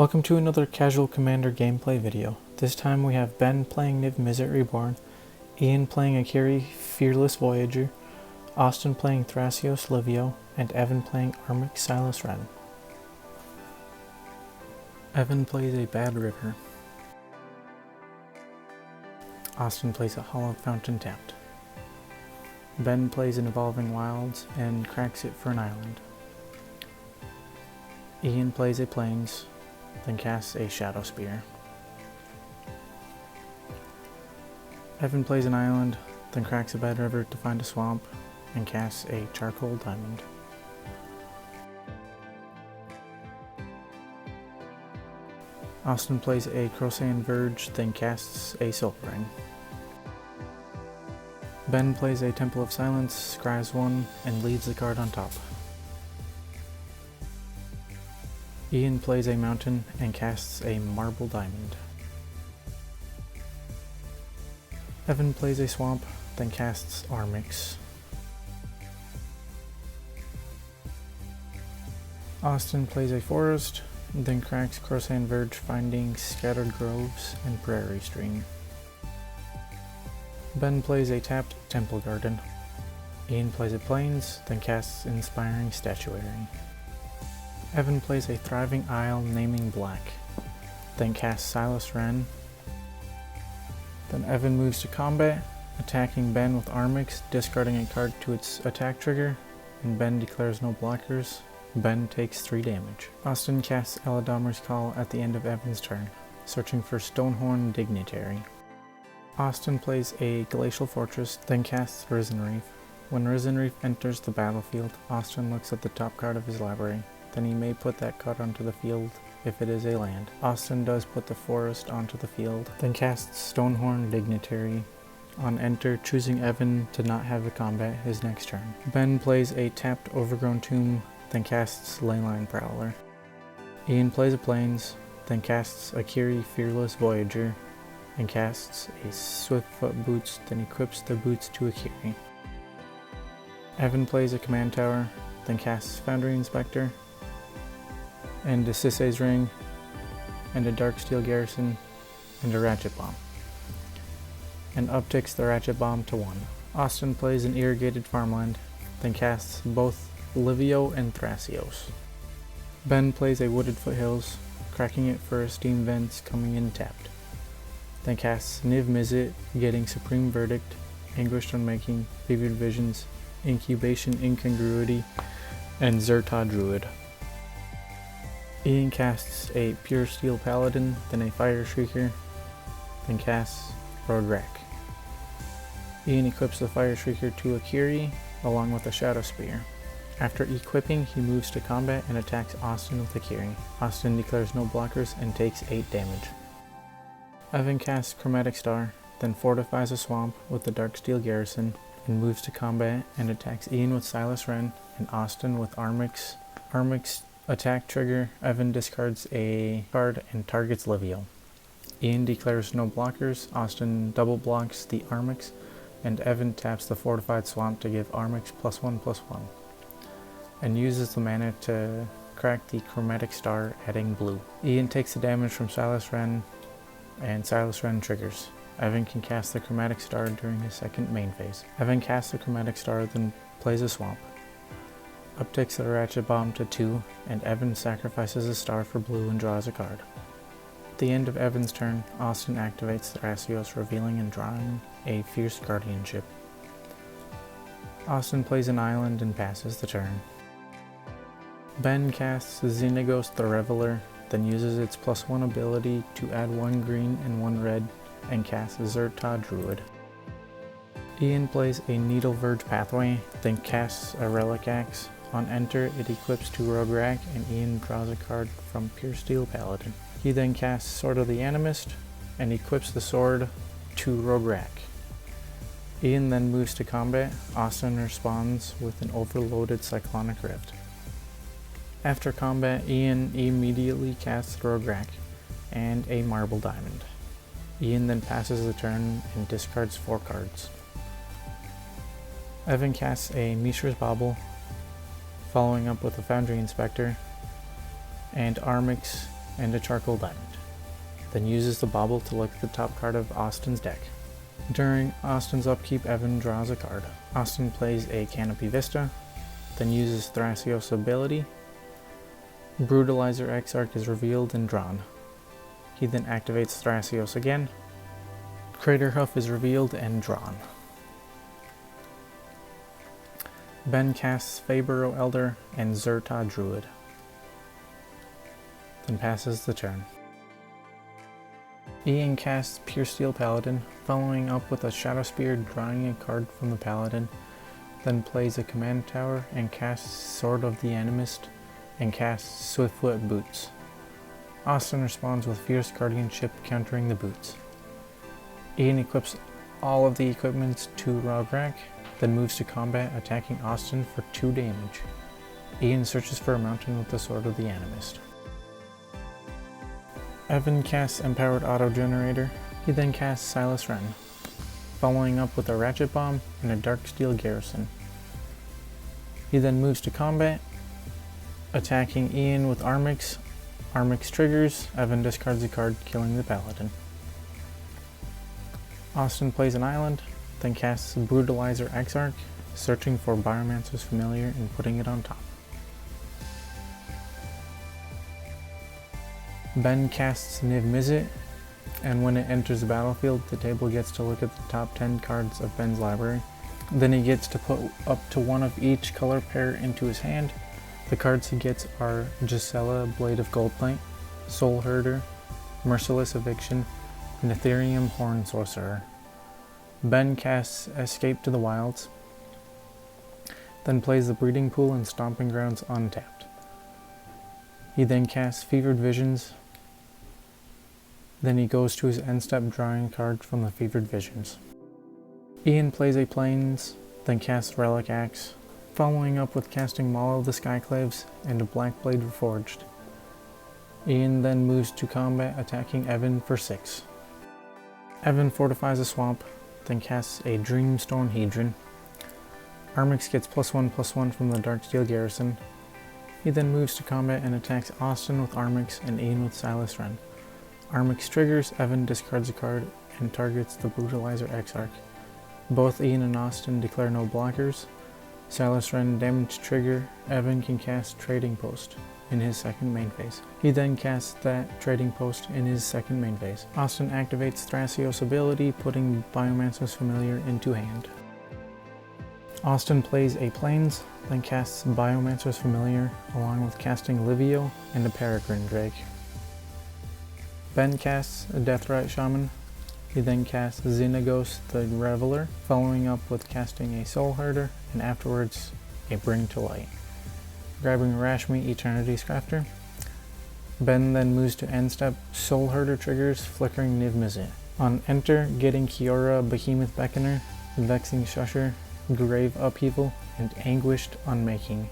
Welcome to another Casual Commander gameplay video. This time we have Ben playing Niv-Mizzet Reborn, Ian playing Akiri, Fearless Voyager, Austin playing Thrasios, Livio, and Evan playing Armix, Silas, Renn. Evan plays a Bad River. Austin plays a Hollow Fountain tapped. Ben plays an Evolving Wilds and cracks it for an island. Ian plays a Plains, then casts a Shadow Spear. Evan plays an island, then cracks a Bad River to find a swamp, and casts a Charcoal Diamond. Austin plays a Crossand Verge, then casts a Soul Ring. Ben plays a Temple of Silence, scries one, and leaves the card on top. Ian plays a mountain and casts a Marble Diamond. Evan plays a swamp, then casts Armix. Austin plays a forest, then cracks Crossand Verge, finding Scattered Groves and Prairie Stream. Ben plays a tapped Temple Garden. Ian plays a Plains, then casts Inspiring Statuary. Evan plays a Thriving Isle naming Black, then casts Silas, Renn. Then Evan moves to combat, attacking Ben with Armix, discarding a card to its attack trigger, and Ben declares no blockers. Ben takes 3 damage. Austin casts Eladomir's Call at the end of Evan's turn, searching for Stonehorn Dignitary. Austin plays a Glacial Fortress, then casts Risen Reef. When Risen Reef enters the battlefield, Austin looks at the top card of his library. Then he may put that card onto the field if it is a land. Austin does put the forest onto the field, then casts Stonehorn Dignitary. On enter, choosing Evan to not have a combat his next turn. Ben plays a tapped Overgrown Tomb, then casts Leyline Prowler. Ian plays a Plains, then casts Akiri, Fearless Voyager, and casts a Swiftfoot Boots, then equips the boots to Akiri. Evan plays a Command Tower, then casts Foundry Inspector, and a Sisay's Ring, and a Darksteel Garrison, and a Ratchet Bomb, and upticks the Ratchet Bomb to 1. Austin plays an Irrigated Farmland, then casts both Livio and Thrasios. Ben plays a Wooded Foothills, cracking it for Steam Vents coming in tapped, then casts Niv-Mizzet, getting Supreme Verdict, Anguished Unmaking, Vivid Visions, Incubation Incongruity, and Zerta Druid. Ian casts a Pure Steel Paladin, then a Fire Shrieker, then casts Rodrak. Ian equips the Fire Shrieker to Akiri, along with a Shadow Spear. After equipping, he moves to combat and attacks Austin with Akiri. Austin declares no blockers and takes 8 damage. Evan casts Chromatic Star, then fortifies a swamp with the Darksteel Garrison, and moves to combat and attacks Ian with Silas, Renn, and Austin with Armix. Armix attack trigger, Evan discards a card and targets Livio. Ian declares no blockers, Austin double blocks the Armix, and Evan taps the fortified swamp to give Armix +1/+1, and uses the mana to crack the Chromatic Star, adding blue. Ian takes the damage from Silas, Renn, and Silas, Renn triggers. Evan can cast the Chromatic Star during his second main phase. Evan casts the Chromatic Star, then plays a swamp. Upticks the Ratchet Bomb to 2, and Evan sacrifices a star for blue and draws a card. At the end of Evan's turn, Austin activates Thrasios, revealing and drawing a Fierce Guardianship. Austin plays an island and passes the turn. Ben casts Xenagos the Reveler, then uses its +1 ability to add 1 green and 1 red, and casts Zerta Druid. Ian plays a Needle Verge Pathway, then casts a Relic Axe. On enter, it equips to Rodrak, and Ian draws a card from Pure Steel Paladin. He then casts Sword of the Animist, and equips the sword to Rodrak. Ian then moves to combat. Austin responds with an overloaded Cyclonic Rift. After combat, Ian immediately casts Rodrak and a Marble Diamond. Ian then passes the turn and discards 4 cards. Evan casts a Mishra's Bauble, following up with a Foundry Inspector, and Armix and a charcoal diamond. Then uses the bauble to look at the top card of Austin's deck. During Austin's upkeep, Evan draws a card. Austin plays a Canopy Vista, then uses Thrasios' ability. Brutalizer Exarch is revealed and drawn. He then activates Thrasios again. Craterhoof is revealed and drawn. Ben casts Faburo Elder and Zerta Druid, then passes the turn. Ian casts Pure Steel Paladin, following up with a Shadow Spear, drawing a card from the Paladin, then plays a Command Tower and casts Sword of the Animist and casts Swiftfoot Boots. Austin responds with Fierce Guardianship, countering the boots. Ian equips all of the equipment to Rograk, then moves to combat, attacking Austin for 2 damage. Ian searches for a mountain with the Sword of the Animist. Evan casts Empowered Auto Generator. He then casts Silas Renn, following up with a Ratchet Bomb and a Dark Steel Garrison. He then moves to combat, attacking Ian with Armix. Armix triggers, Evan discards a card, killing the Paladin. Austin plays an island, then casts Brutalizer Exarch, searching for Biomancer's Familiar and putting it on top. Ben casts Niv-Mizzet, and when it enters the battlefield, the table gets to look at the top 10 cards of Ben's library. Then he gets to put up to 1 of each color pair into his hand. The cards he gets are Gisela, Blade of Goldplate, Soul Herder, Merciless Eviction, and Ethereum Horn Sorcerer. Ben casts Escape to the Wilds, then plays the Breeding Pool and Stomping Grounds untapped. He then casts Fevered Visions, then he goes to his end step, drawing cards from the Fevered Visions. Ian plays a Plains, then casts Relic Axe, following up with casting Maul of the Skyclaves and a Black Blade Reforged. Ian then moves to combat, attacking Evan for 6. Evan fortifies a swamp, then casts a Dreamstone Hedron. Armix gets +1/+1 from the Darksteel Garrison. He then moves to combat and attacks Austin with Armix and Ian with Silas Renn. Armix triggers, Evan discards a card and targets the Brutalizer Exarch. Both Ian and Austin declare no blockers. Silas Renn damage trigger, Evan can cast Trading Post in his second main phase. He then casts that Trading Post in his second main phase. Austin activates Thrasios' ability, putting Biomancer's Familiar into hand. Austin plays a Plains, then casts Biomancer's Familiar, along with casting Livio and a Peregrine Drake. Ben casts a Deathrite Shaman. He then casts Xenagos the Reveler, following up with casting a Soul Herder, and afterwards a Bring to Light. Grabbing Rashmi Eternity Scrafter. Ben then moves to end step, Soul Herder triggers, flickering Niv-Mizzet. On enter, getting Kiora Behemoth Beckoner, Vexing Shusher, Grave Upheaval, and Anguished Unmaking.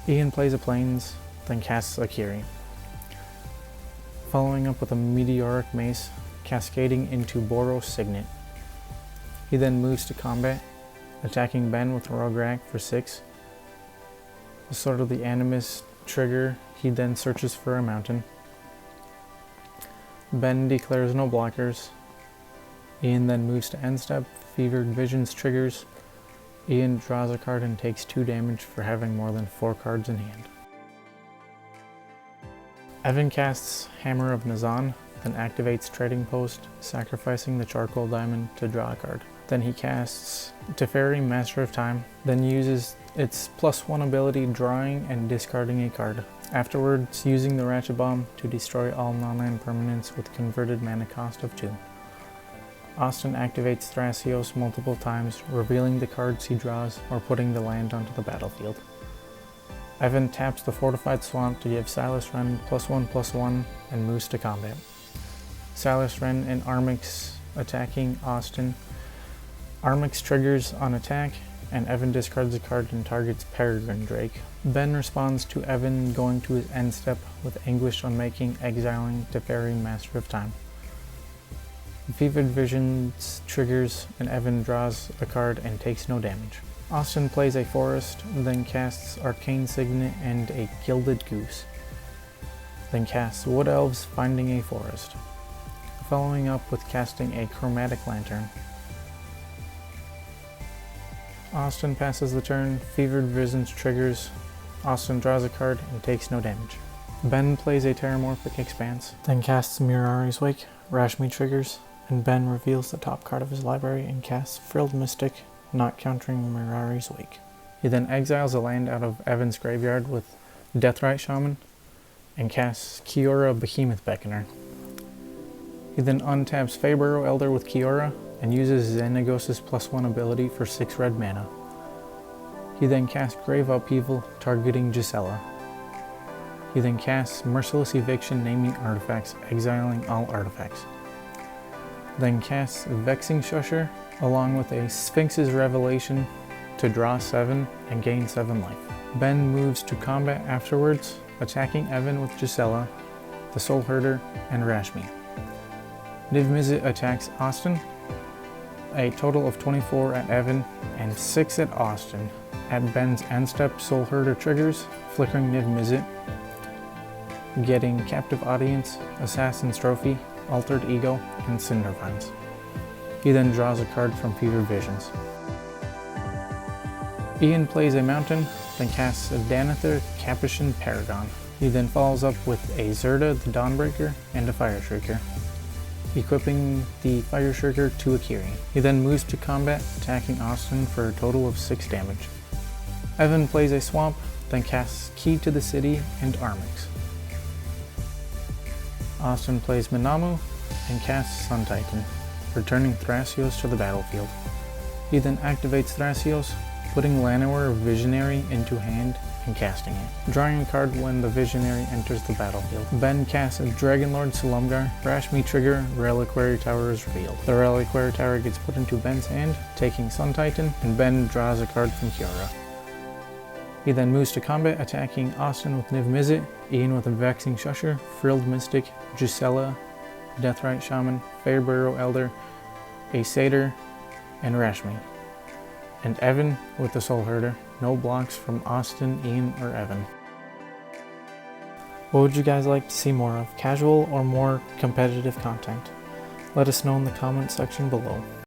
Ian plays a Plains, then casts Akiri. Following up with a Meteoric Mace, cascading into Boros Signet. He then moves to combat, attacking Ben with Rograk for 6. The Sword of the Animist trigger, he then searches for a mountain. Ben declares no blockers. Ian then moves to end step, Fevered Visions triggers. Ian draws a card and takes 2 damage for having more than 4 cards in hand. Evan casts Hammer of Nazan, then activates Trading Post, sacrificing the Charcoal Diamond to draw a card. Then he casts Teferi, Master of Time, then uses its +1 ability, drawing and discarding a card. Afterwards, using the Ratchet Bomb to destroy all non-land permanents with converted mana cost of 2. Austin activates Thrasios multiple times, revealing the cards he draws or putting the land onto the battlefield. Evan taps the Fortified Swamp to give Silas Renn +1/+1 and moves to combat. Silas Renn and Armix attacking Austin. Armix triggers on attack, and Evan discards a card and targets Peregrine Drake. Ben responds to Evan going to his end step with Anguished Unmaking, exiling Teferi, Master of Time. Fevered Visions triggers, and Evan draws a card and takes no damage. Austin plays a forest, then casts Arcane Signet and a Gilded Goose. Then casts Wood Elves, finding a forest. Following up with casting a Chromatic Lantern. Austin passes the turn, Fevered Visions triggers, Austin draws a card and takes no damage. Ben plays a Terramorphic Expanse, then casts Mirari's Wake, Rashmi triggers, and Ben reveals the top card of his library and casts Frilled Mystic, not countering Mirari's Wake. He then exiles a land out of Evan's graveyard with Deathrite Shaman, and casts Kiora Behemoth Beckoner. He then untaps Feyburrow Elder with Kiora, and uses Xenagos' +1 ability for 6 red mana. He then casts Grave Upheaval, targeting Gisela. He then casts Merciless Eviction, naming artifacts, exiling all artifacts. Then casts Vexing Shusher, along with a Sphinx's Revelation to draw 7 and gain 7 life. Ben moves to combat afterwards, attacking Evan with Gisela, the Soul Herder, and Rashmi. Niv-Mizzet attacks Austin, a total of 24 at Evan and 6 at Austin. At Ben's end step, Soul Herder triggers, flickering Niv-Mizzet, getting Captive Audience, Assassin's Trophy, Altered Ego, and Cindervines. He then draws a card from Fevered Visions. Ian plays a mountain, then casts a Danither Capuchin Paragon. He then follows up with a Zerda the Dawnbreaker and a Fire Shrieker, equipping the Fire Shrieker to Akiri. He then moves to combat, attacking Austin for a total of 6 damage. Evan plays a swamp, then casts Key to the City and Armix. Austin plays Minamu and casts Sun Titan, returning Thrasios to the battlefield. He then activates Thrasios, putting Llanowar Visionary into hand and casting it, drawing a card when the Visionary enters the battlefield. Ben casts Dragonlord Silumgar, Rashmi trigger, Reliquary Tower is revealed. The Reliquary Tower gets put into Ben's hand, taking Sun Titan, and Ben draws a card from Kiora. He then moves to combat, attacking Austin with Niv-Mizzet, Ian with a Vexing Shusher, Frilled Mystic, Gisela, Deathrite Shaman, Feyburrow Elder, a Satyr, and Rashmi. And Evan with the Soul Herder. No blocks from Austin, Ian, or Evan. What would you guys like to see more of? Casual or more competitive content? Let us know in the comment section below.